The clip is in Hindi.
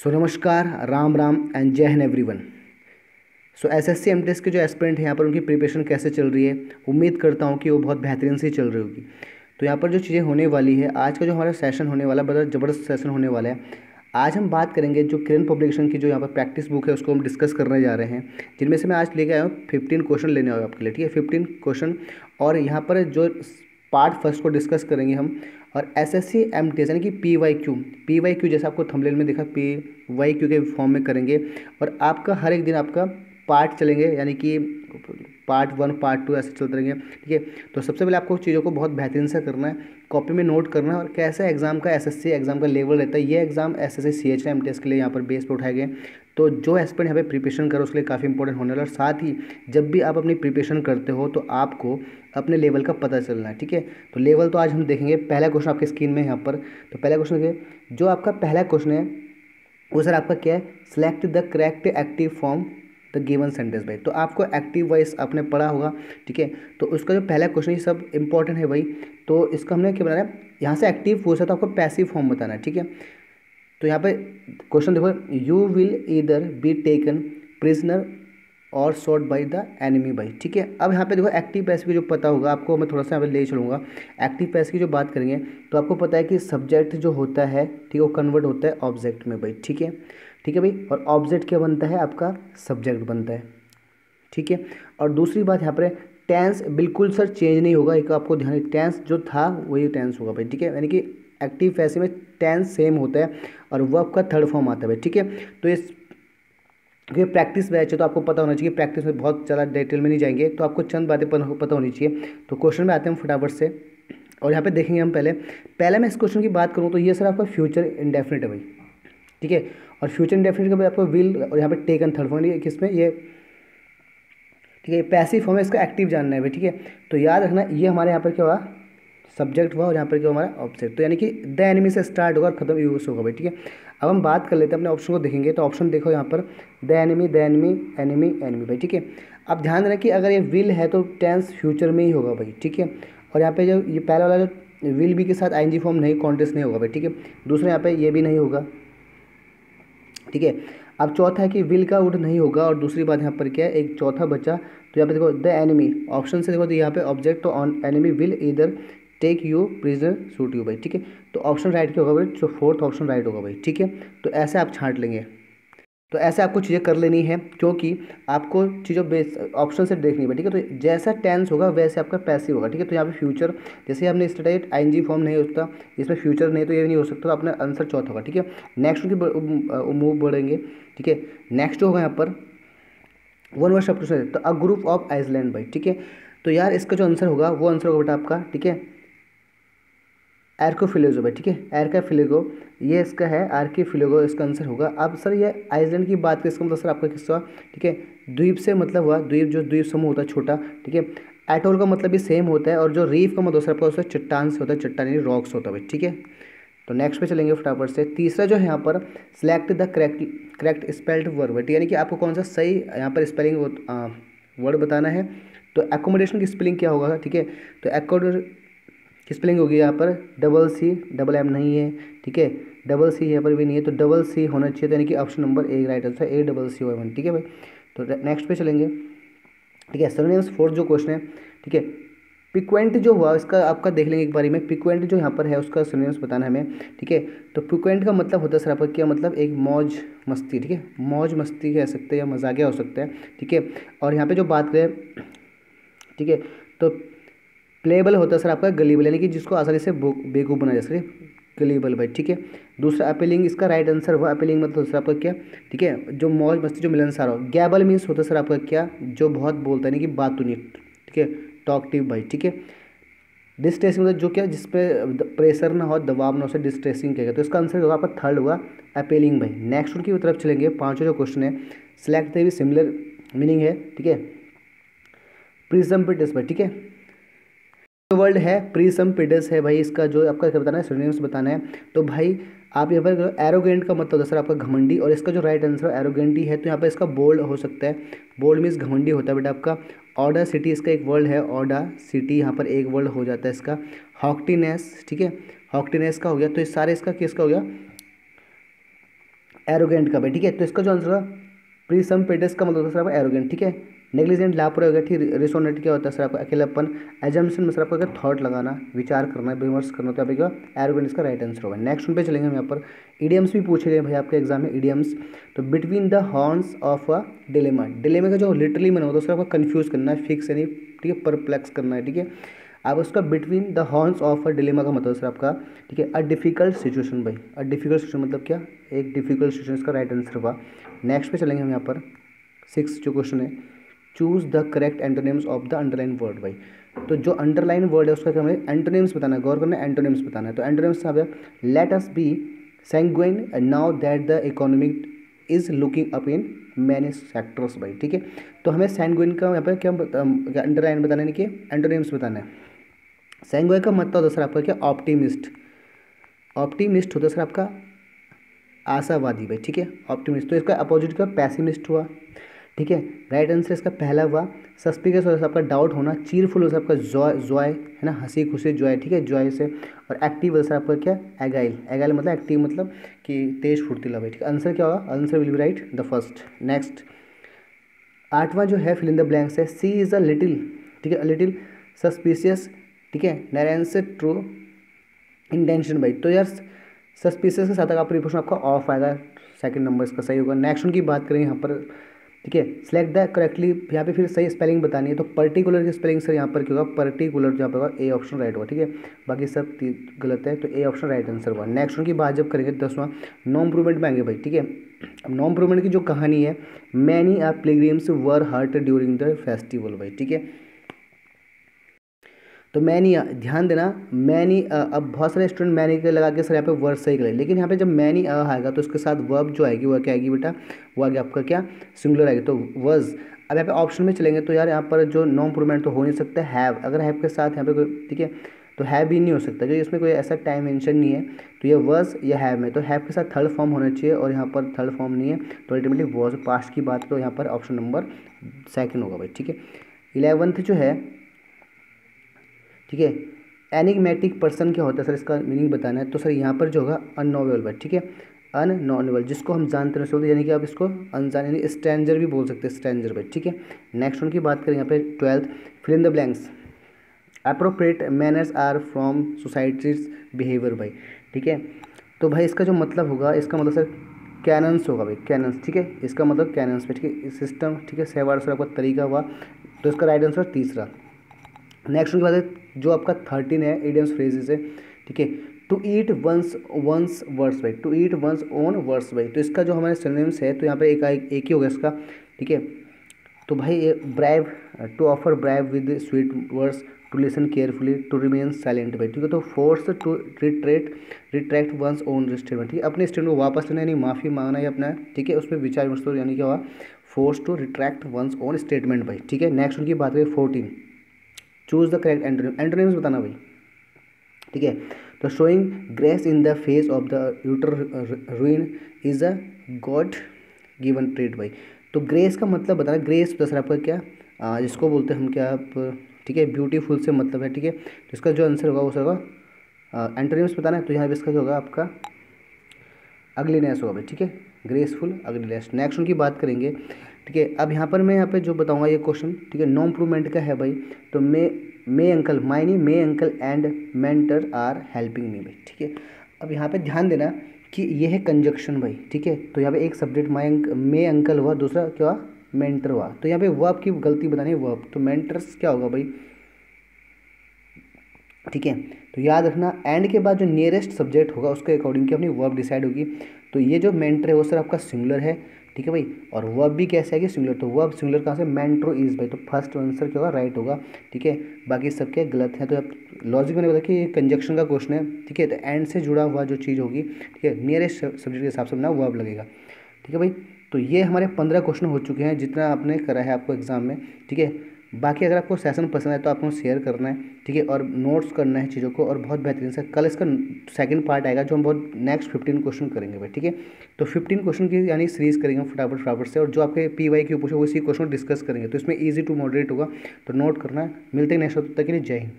सो नमस्कार, राम राम एंड जय हिंद एवरीवन। सो एसएससी एमटीएस के जो एस्पिरेंट हैं यहाँ पर उनकी प्रिपरेशन कैसे चल रही है। उम्मीद करता हूँ कि वो बहुत बेहतरीन से चल रही होगी। तो यहाँ पर जो चीज़ें होने वाली है, आज का जो हमारा सेशन होने वाला है बड़ा ज़बरदस्त सेशन होने वाला है। आज हम बात करेंगे जो किरण पब्लिकेशन की जो यहाँ पर प्रैक्टिस बुक है उसको हम डिस्कस करने जा रहे हैं, जिनमें से मैं आज लेके आया हूँ 15 क्वेश्चन लेने आया आपके लिए। ठीक है, 15 क्वेश्चन। और यहाँ पर जो पार्ट फर्स्ट को डिस्कस करेंगे हम, और एसएससी एमटीएस यानी कि पीवाईक्यू जैसे आपको थंबनेल में दिखा पीवाईक्यू के फॉर्म में करेंगे। और आपका हर एक दिन आपका पार्ट चलेंगे, यानी कि पार्ट 1 पार्ट 2 ऐसे चलते रहेंगे। ठीक है, तो सबसे पहले आपको चीज़ों को बहुत बेहतरीन से करना है, कॉपी में नोट करना है। और कैसा एग्जाम का एसएससी एग्जाम का लेवल रहता है, ये एग्जाम एसएससी सीएच एमटीएस के लिए यहाँ पर बेस पर उठाए गए। तो जो एस्पिरेंट यहाँ पे प्रिपरेशन करो उसके लिए काफ़ी इंपॉर्टेंट होने वाला है। और साथ ही जब भी आप अपनी प्रिपरेशन करते हो तो आपको अपने लेवल का पता चलना है। ठीक है, तो लेवल तो आज हम देखेंगे। पहला क्वेश्चन आपके स्क्रीन में यहाँ पर, तो पहला क्वेश्चन देखिए, जो आपका पहला क्वेश्चन है वो सर आपका क्या है, select the correct active form the given sentence भाई। तो आपको एक्टिव वॉइस आपने पढ़ा होगा। ठीक है, तो उसका जो पहला क्वेश्चन ये सब इंपॉर्टेंट है भाई। तो इसका हमने क्या बनाना है, यहाँ से एक्टिव पूछा तो आपको पैसिव फॉर्म बताना है। ठीक है, तो यहाँ पे क्वेश्चन देखो, you will either be taken prisoner or shot by the enemy by. ठीक है, अब यहाँ पे देखो एक्टिव पैसिव की जो पता होगा आपको, मैं थोड़ा सा यहाँ पे ले चलूँगा। एक्टिव पैसिव की जो बात करेंगे तो आपको पता है कि सब्जेक्ट जो होता है, ठीक है, वो कन्वर्ट होता है ऑब्जेक्ट में भाई। ठीक है, ठीक है भाई, और ऑब्जेक्ट क्या बनता है, आपका सब्जेक्ट बनता है। ठीक है, और दूसरी बात यहाँ पर टेंस बिल्कुल सर चेंज नहीं होगा, एक आपको ध्यान, टेंस जो था वही टेंस होगा भाई। ठीक है, यानी कि एक्टिव पैसिव में टेंस सेम होता है और वर्ब का थर्ड फॉर्म आता है भाई। ठीक है, तो इस क्योंकि प्रैक्टिस बैच है तो आपको पता होना चाहिए, प्रैक्टिस में बहुत ज़्यादा डिटेल में नहीं जाएंगे, तो आपको चंद बातें पता होनी चाहिए। तो क्वेश्चन में आते हैं हम फटाफट से, और यहाँ पे देखेंगे हम पहले मैं इस क्वेश्चन की बात करूँ तो ये सर आपका फ्यूचर इंडेफिनिट है भाई। ठीक है, और फ्यूचर इंडेफिनिट का भाई आपको विल और यहाँ पे टेकन थर्ड फॉर्म किसमें ये, ठीक है, पैसिव फॉर्म है, इसका एक्टिव जानना है भाई। ठीक है, तो याद रखना ये हमारे यहाँ पर क्या हुआ, सब्जेक्ट हुआ, और यहाँ पर क्या हमारा ऑब्जेक्ट। तो यानी कि द एनिमी से स्टार्ट होगा और खत्म यूज होगा भाई। ठीक है, अब हम बात कर लेते हैं अपने ऑप्शन को देखेंगे। तो ऑप्शन देखो यहाँ पर द एनिमी एनिमी भाई। ठीक है, अब ध्यान देना कि अगर ये विल है तो टेंस फ्यूचर में ही होगा भाई। ठीक है, और यहाँ पे जो ये पहला वाला जो विल बी के साथ आईएनजी फॉर्म नहीं, कॉन्टेस्ट नहीं होगा भाई। ठीक है, दूसरे यहाँ पे ये भी नहीं होगा। ठीक है, अब चौथा है कि विल का वुड नहीं होगा, और दूसरी बात यहाँ पर क्या है, एक चौथा बचा। तो यहाँ पे देखो द एनिमी ऑप्शन से देखो, तो यहाँ पे ऑब्जेक्ट, तो on enemy will either take you prisoner shoot you भाई। ठीक है, तो ऑप्शन राइट क्या होगा भाई, जो फोर्थ ऑप्शन राइट होगा भाई। ठीक है, तो ऐसे आप छांट लेंगे। तो ऐसे आपको चीज़ें कर लेनी है, क्योंकि आपको चीज़ों बेस ऑप्शन से देखनी है। ठीक है, तो जैसा टेंस होगा वैसे आपका पैसिव होगा। ठीक है, तो यहाँ पे फ्यूचर जैसे हमने स्टेट आईएनजी फॉर्म नहीं होता, इसमें फ्यूचर नहीं, तो ये नहीं हो सकता, तो अपना आंसर चौथा होगा। ठीक है, नेक्स्ट की मूव बढ़ेंगे। ठीक है, नेक्स्ट होगा यहाँ पर वन वर्ड शब्द से, तो अ ग्रुप ऑफ आइसलैंड भाई। ठीक है, तो यार इसका जो आंसर होगा वो आंसर होगा बेटा आपका, ठीक है, एर्कोफिलेगो भाई। ठीक है, एर्काफिलेगो ये इसका है, आर्कीफिलेगो इसका आंसर होगा। अब सर ये आइसलैंड की बात करें, इसका मतलब सर आपका किस्सा, ठीक है, द्वीप से मतलब हुआ, द्वीप जो द्वीप समूह होता है छोटा। ठीक है, एटोल का मतलब भी सेम होता है, और जो रीफ का मतलब सर आपका उससे चट्टान से होता है, चट्टान यानी रॉक्स होता है भाई। ठीक है, तो नेक्स्ट पे चलेंगे फटाफट से। तीसरा जो है यहाँ पर select the correct spelled word, यानी कि आपको कौन सा सही यहाँ पर स्पेलिंग वर्ड बताना है। तो एकोमोडेशन की स्पेलिंग क्या होगा, ठीक है, तो एकोड की स्पेलिंग होगी यहाँ पर डबल सी, डबल एम नहीं है। ठीक है, डबल सी यहाँ पर भी नहीं है, तो डबल सी होना चाहिए, तो यानी कि option number A right answer, A double C O M. ठीक है भाई, तो नेक्स्ट पे चलेंगे। ठीक है, सिनोनिम्स फोर्थ जो क्वेश्चन है, ठीक है, पिक्वेंट जो हुआ इसका आपका देख लेंगे एक बारी में। पिक्वेंट जो यहाँ पर है उसका सिनोनिम्स बताना है हमें। ठीक है, तो पिक्वेंट का मतलब होता है सर आपका क्या, मतलब एक मौज मस्ती। ठीक है, मौज मस्ती कह सकते हैं या मजाकिया हो सकता है। ठीक है, और यहाँ पे जो बात करें, ठीक है, तो प्लेबल होता है सर आपका गलीबल, यानी कि जिसको आसानी से बेवकूफ़ बनाया जा सके, गलीबल भाई। ठीक है, दूसरा अपीलिंग, इसका राइट आंसर हुआ अपीलिंग, मतलब सर आपका क्या, ठीक है, जो मौज मस्ती जो मिलनसार हो। गैबल मीन्स होता है सर आपका क्या, जो बहुत बोलता है, यानी कि बातूनी। ठीक है, टॉकटिव भाई। ठीक है, डिस्ट्रेसिंग मतलब जो क्या, जिसपे प्रेशर ना हो, दबाव ना हो, उसे डिस्ट्रेसिंग कहेगा। तो इसका आंसर होगा आपका थर्ड होगा अपीलिंग भाई। नेक्स्ट उनकी तरफ चलेंगे, पांचवा जो क्वेश्चन है, सिलेक्ट द सिमिलर मीनिंग है। ठीक है, प्रिजम्पिटस भाई। ठीक है, वर्ड है प्रीसम्पिडस है भाई, इसका जो आपका क्या बताना है, सिनोनिम्स बताना है। तो भाई आप यहाँ पर एरोगेंट का मतलब होता है सर आपका घमंडी, और इसका जो राइट आंसर एरोगेंट ही है, तो यहाँ पर इसका बोल्ड हो सकता है। बोल्ड मीन्स घमंडी होता है बेटा आपका। ऑर्डर सिटी इसका एक वर्ड है, ऑर्डर सिटी यहाँ पर एक वर्ड हो जाता है इसका। हॉक्टीनेस, ठीक है, हॉक्टीनेस का हो गया। तो ये सारे इसका किसका हो गया, एरोगेंट का भाई, ठीक है। तो इसका जो आंसर होगा प्रीसम पेटिस का मतलब होता है सर आपका एरोगेंट, ठीक है। नेग्लिजेंट लापरवाही हो गया, ठीक। रिसोनेट क्या होता है सर आपका अकेलापन। एजम्पशन में सर आपका क्या थॉट लगाना, विचार करना, विमर्श करना, तो यहाँ पे क्या एरोगेंट इसका राइट आंसर होगा। नेक्स्ट उन पे चलेंगे हम यहाँ पर। इडियम्स भी पूछे गए भाई आपके एग्जाम में, इडियम्स। तो between the horns of a dilemma, dilemma का जो लिटरली मैंने होता है सर आपका कन्फ्यूज करना है, फिक्स यानी ठीक है परप्लेक्स करना है, ठीक है। अब उसका between the horns of a dilemma का मतलब सर आपका ठीक है अ डिफिकल्ट सिचुएशन भाई। अ डिफिकल्ट सिचुएशन मतलब क्या, एक डिफिकल्ट सिचुएशन इसका राइट आंसर होगा। नेक्स्ट पे चलेंगे हम यहाँ पर। 6 जो क्वेश्चन है, choose the correct antonyms of the underline word भाई। तो जो अंडरलाइन वर्ड है उसका क्या हमें एंटोनिम्स बताना है, गौर करना है, एंटोनिम्स बताना है। तो एंटोनिम्स यहाँ पे let us B sanguine now that the economic is looking up in many sectors भाई, ठीक है। तो हमें सैंग्विन का यहाँ पे क्या अंडरलाइन बताना है कि एंटोनिम्स बताना है। सैंग्विन का मतलब होता है सर आपका क्या ऑप्टिमिस्ट। ऑप्टिमिस्ट होता है सर आपका आशावादी भाई, ठीक है ऑप्टिमिस्ट। तो इसका अपोजिट का पैसिमिस्ट हुआ, ठीक है। राइट आंसर इसका पहला हुआ। सस्पिशियस होता है आपका डाउट होना। चीरफुल होता है आपका जॉय, जॉय है ना, हंसी खुशी जॉय, ठीक है जॉय से। और एक्टिव होता है आपका क्या एगाइल, एगाइल मतलब एक्टिव मतलब कि तेज फुर्तीला भाई, ठीक है। आंसर क्या होगा, answer will be right the first. Next 8वां जो है फिल इन द ब्लैंक्स है, सी इज़ अ लिटिल, ठीक है अ लिटिल सस्पिशियस, ठीक है नारायण से ट्रू इंटेंशन भाई। तो यार सस्पिशियस के साथ अगर प्रीपोजिशन आपका ऑफ आएगा, सेकंड नंबर इसका सही होगा। नेक्स्ट उनकी बात करें यहाँ पर, ठीक है सिलेक्ट द करेक्टली, यहाँ पे फिर सही स्पेलिंग बतानी है। तो पर्टिकुलर की स्पेलिंग सर यहाँ पर क्या होगा, पर्टिकुलर जहाँ पर होगा ए ऑप्शन राइट होगा, ठीक है। बाकी सब गलत है, तो ए ऑप्शन राइट आंसर होगा। नेक्स्ट उनकी बात जब करेंगे 10वां नो इम्प्रूवमेंट में आएंगे भाई, ठीक है। अब नो इम्प्रूवमेंट की जो कहानी है, many are pilgrims were hurt during the festival भाई, ठीक है। तो मैनी ध्यान देना, मैनी अब बहुत सारे स्टूडेंट मैनी के लगा के सर यहाँ पे वर्ड सही करें, लेकिन यहाँ पे जब मैनी आएगा तो उसके साथ वर्ब जो आएगी वह क्या आएगी बेटा, वो आगे आपका क्या सिंगुलर आएगी, तो वज। अब यहाँ पे ऑप्शन में चलेंगे तो यार यहाँ पर जो नो इम्प्रूवमेंट तो हो नहीं सकता, हैव। अगर हैव के साथ यहाँ पे कोई, ठीक है तो हैव भी नहीं हो सकता, जो इसमें कोई ऐसा टाइम मेंशन नहीं है। तो ये वज या हैव में, तो हैव के साथ थर्ड फॉर्म होना चाहिए और यहाँ पर थर्ड फॉर्म नहीं है, तो अल्टीमेटली वॉज पास्ट की बात, तो यहाँ पर ऑप्शन नंबर सेकंड होगा भाई, ठीक है। 11th जो है, ठीक है एनिग्मेटिक पर्सन क्या होता है सर, इसका मीनिंग बताना है। तो सर यहाँ पर जो होगा अननोवेबल, ठीक है अननोवेबल, जिसको हम जानते नहीं सकते, यानी कि आप इसको अनजान यानी स्ट्रेंजर भी बोल सकते हैं, स्ट्रेंजर भाई, ठीक है। नेक्स्ट उनकी बात करें यहाँ पे 12th fill in the blanks appropriate manners are from society's behaviour भाई, ठीक है। तो भाई इसका जो मतलब होगा, इसका मतलब सर कैनन्स होगा भाई, कैनन्स, ठीक है इसका मतलब कैनन्स पे, ठीक है सिस्टम, ठीक है सेवार सर आपका तरीका हुआ, तो इसका राइट आंसर तीसरा। नेक्स्ट उनके बाद जो आपका 13 है इडियम्स फ्रेजेस है, ठीक है। To eat one's one's words भाई, to eat one's own words भाई, तो इसका जो हमारे सिनोनिम्स है तो यहाँ पे एक ही होगा इसका, ठीक है। तो भाई ये bribe, to offer bribe with sweet words, to listen carefully, to remain silent भाई, ठीक है। तो force to retract one's own statement, ठीक है अपने स्टेटमेंट को वापस लेना यानी माफ़ी मांगना या अपना, ठीक है उस पर विचार विमर्श, यानी क्या हुआ force to retract one's own statement भाई, ठीक है। नेक्स्ट उनकी बात करें 14 choose the correct antonym, antonyms बताना भाई, ठीक है। तो showing grace in the face of the utter ruin is a god given trait भाई। तो ग्रेस का मतलब बताना, ग्रेस प्लस आपका क्या जिसको बोलते हैं हम क्या आप, ठीक है ब्यूटीफुल से मतलब है, ठीक है। तो इसका जो आंसर होगा वो सर होगा एंटोनिम्स बताना है, तो यहाँ पे इसका जो होगा आपका अगलीनेस होगा भाई, ठीक है ग्रेसफुल अगलीनेस। नेक्स्ट उनकी बात करेंगे, ठीक है। अब यहाँ पर मैं यहाँ पे जो बताऊँगा ये क्वेश्चन, ठीक है नो इम्प्रूवमेंट का है भाई। तो my uncle mainly my uncle and mentor are helping me भाई, ठीक है। अब यहाँ पे ध्यान देना कि ये है कंजक्शन भाई, ठीक है। तो यहाँ पे एक सब्जेक्ट मे अंकल हुआ, दूसरा क्या हुआ मेंटर हुआ, तो यहाँ पे वर्ब की गलती बतानी है वर्ब, तो मेंटर्स क्या होगा भाई, ठीक है। तो याद रखना एंड के बाद जो नियरेस्ट सब्जेक्ट होगा उसके अकॉर्डिंग की अपनी वर्ब डिसाइड होगी। तो ये जो मेंटर है वो सर आपका सिंगुलर है, ठीक है भाई। और वर्ब भी कैसे आएगी सिंगुलर, तो वर्ब सिंगुलर कहाँ से मेंट्रो इज भाई, तो फर्स्ट आंसर क्या होगा राइट होगा, ठीक है। बाकी सब क्या गलत है। तो आप लॉजिक मैंने बताया कि ये कंजक्शन का क्वेश्चन है, ठीक है। तो एंड से जुड़ा हुआ जो चीज़ होगी, ठीक है नियरेस्ट सब्जेक्ट के हिसाब से अपना वर्ब लगेगा, ठीक है भाई। तो ये हमारे 15 क्वेश्चन हो चुके हैं जितना आपने करा है आपको एग्जाम में, ठीक है। बाकी अगर आपको सेशन पसंद है तो आपको शेयर करना है, ठीक है और नोट्स करना है चीज़ों को, और बहुत बेहतरीन से कल इसका सेकंड पार्ट आएगा जो हम बहुत नेक्स्ट 15 क्वेश्चन करेंगे भाई, ठीक है। तो 15 क्वेश्चन की यानी सीरीज करेंगे फटाफट फटाफट से, और जो आपके PY पूछे वो इसी क्वेश्चन डिस्कस करेंगे, तो इसमें ईजी टू मॉडरेट होगा, तो नोट करना है। मिलते हैं नेक्स्ट, तब तक के लिए जय हिंद।